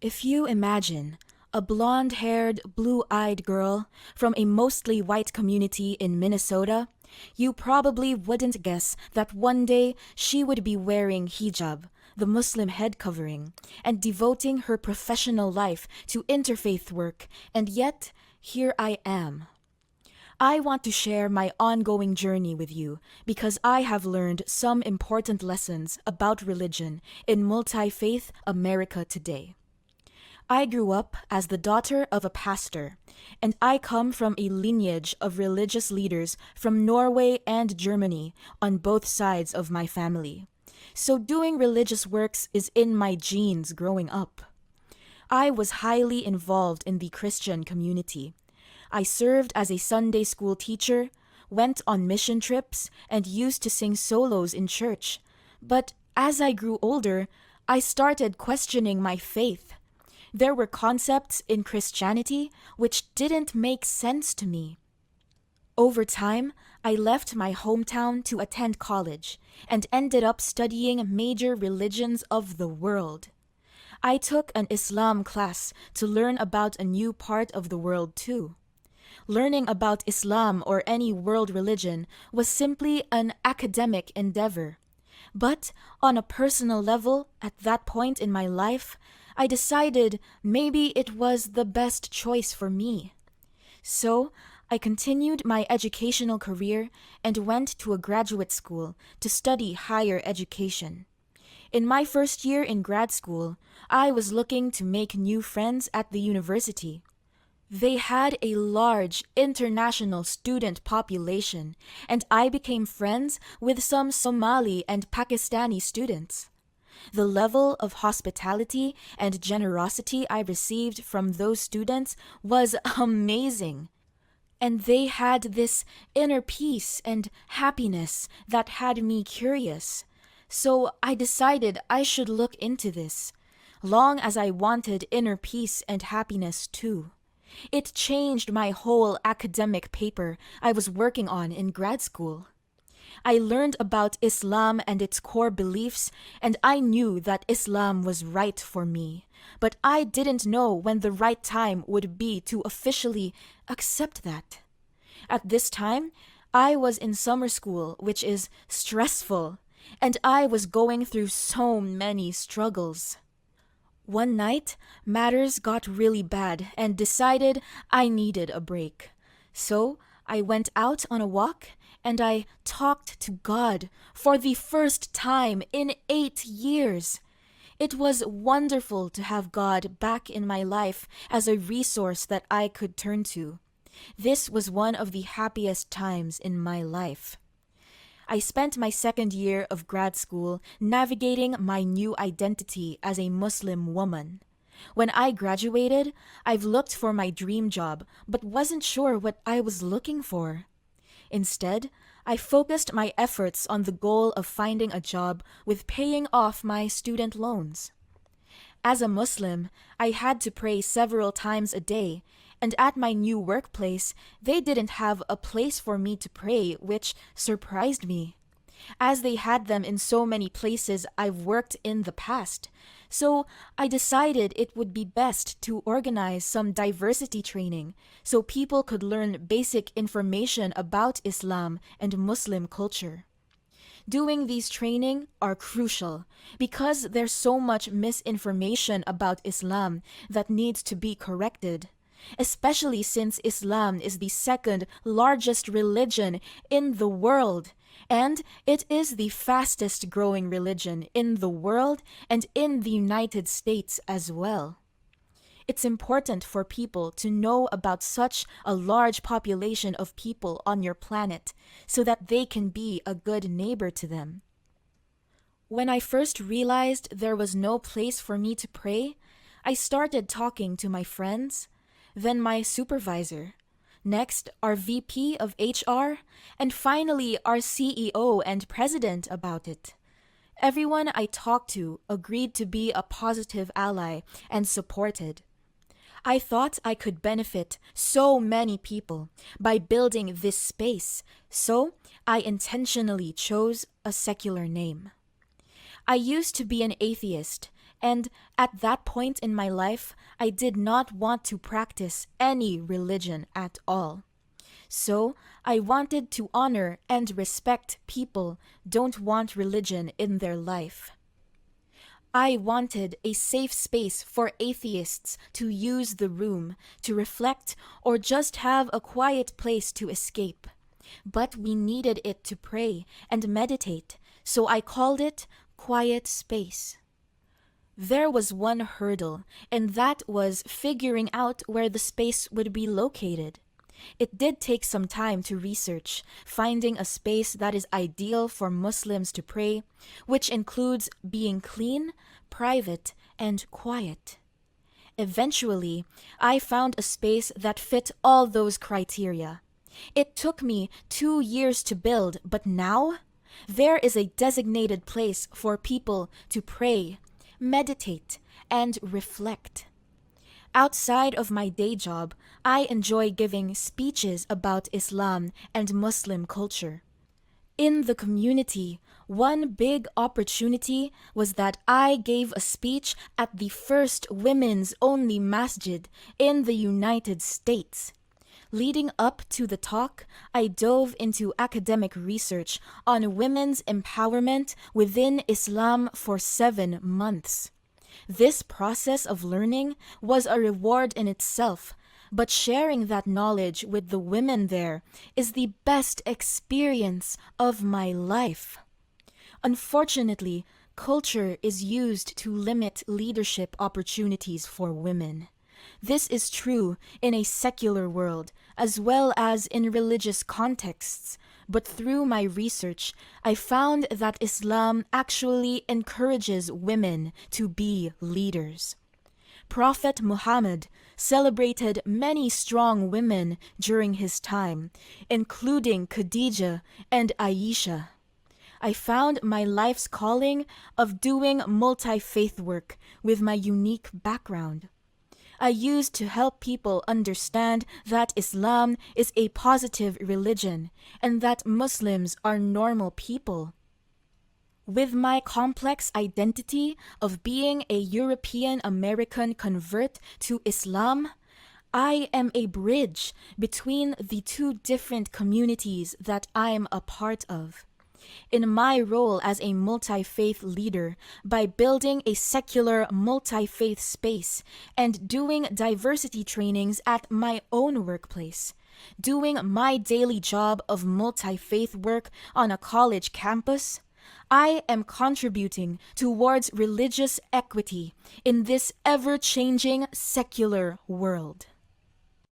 If you imagine a blonde-haired, blue-eyed girl from a mostly white community in Minnesota, you probably wouldn't guess that one day she would be wearing hijab, the Muslim head covering, and devoting her professional life to interfaith work, and yet, here I am. I want to share my ongoing journey with you because I have learned some important lessons about religion in multi-faith America today. I grew up as the daughter of a pastor, and I come from a lineage of religious leaders from Norway and Germany on both sides of my family. So doing religious works is in my genes growing up. I was highly involved in the Christian community. I served as a Sunday school teacher, went on mission trips, and used to sing solos in church. But as I grew older, I started questioning my faith. There were concepts in Christianity which didn't make sense to me. Over time, I left my hometown to attend college and ended up studying major religions of the world. I took an Islam class to learn about a new part of the world too. Learning about Islam or any world religion was simply an academic endeavor. But on a personal level, at that point in my life, I decided maybe it was the best choice for me. So, I continued my educational career and went to a graduate school to study higher education. In my first year in grad school, I was looking to make new friends at the university. They had a large international student population, and I became friends with some Somali and Pakistani students. The level of hospitality and generosity I received from those students was amazing. And they had this inner peace and happiness that had me curious. So I decided I should look into this, long as I wanted inner peace and happiness too. It changed my whole academic paper I was working on in grad school. I learned about Islam and its core beliefs, and I knew that Islam was right for me. But I didn't know when the right time would be to officially accept that. At this time, I was in summer school, which is stressful, and I was going through so many struggles. One night, matters got really bad and decided I needed a break. So I went out on a walk and I talked to God for the first time in 8 years. It was wonderful to have God back in my life as a resource that I could turn to. This was one of the happiest times in my life. I spent my second year of grad school navigating my new identity as a Muslim woman. When I graduated, I've looked for my dream job, but wasn't sure what I was looking for. Instead, I focused my efforts on the goal of finding a job with paying off my student loans. As a Muslim, I had to pray several times a day, and at my new workplace, they didn't have a place for me to pray, which surprised me, as they had them in so many places I've worked in the past. So I decided it would be best to organize some diversity training so people could learn basic information about Islam and Muslim culture. Doing these training are crucial because there's so much misinformation about Islam that needs to be corrected, especially since Islam is the second largest religion in the world, and it is the fastest growing religion in the world and in the United States as well. It's important for people to know about such a large population of people on your planet so that they can be a good neighbor to them. When I first realized there was no place for me to pray, I started talking to my friends, then my supervisor, next our VP of HR, and finally our CEO and president about it. Everyone I talked to agreed to be a positive ally and supported. I thought I could benefit so many people by building this space, so I intentionally chose a secular name. I used to be an atheist, And at that point in my life, I did not want to practice any religion at all. So, I wanted to honor and respect people don't want religion in their life. I wanted a safe space for atheists to use the room, to reflect, or just have a quiet place to escape. But we needed it to pray and meditate, so I called it quiet space. There was one hurdle, and that was figuring out where the space would be located. It did take some time to research, finding a space that is ideal for Muslims to pray, which includes being clean, private, and quiet. Eventually, I found a space that fit all those criteria. It took me 2 years to build, but now there is a designated place for people to pray, meditate, and reflect. Outside of my day job, I enjoy giving speeches about Islam and Muslim culture. In the community, one big opportunity was that I gave a speech at the first women's-only masjid in the United States. Leading up to the talk, I dove into academic research on women's empowerment within Islam for 7 months. This process of learning was a reward in itself, but sharing that knowledge with the women there is the best experience of my life. Unfortunately, culture is used to limit leadership opportunities for women. This is true in a secular world as well as in religious contexts, but through my research, I found that Islam actually encourages women to be leaders. Prophet Muhammad celebrated many strong women during his time, including Khadijah and Aisha. I found my life's calling of doing multi-faith work with my unique background. I used to help people understand that Islam is a positive religion and that Muslims are normal people. With my complex identity of being a European American convert to Islam, I am a bridge between the two different communities that I'm a part of. In my role as a multi-faith leader, by building a secular multi-faith space and doing diversity trainings at my own workplace, doing my daily job of multi-faith work on a college campus, I am contributing towards religious equity in this ever-changing secular world.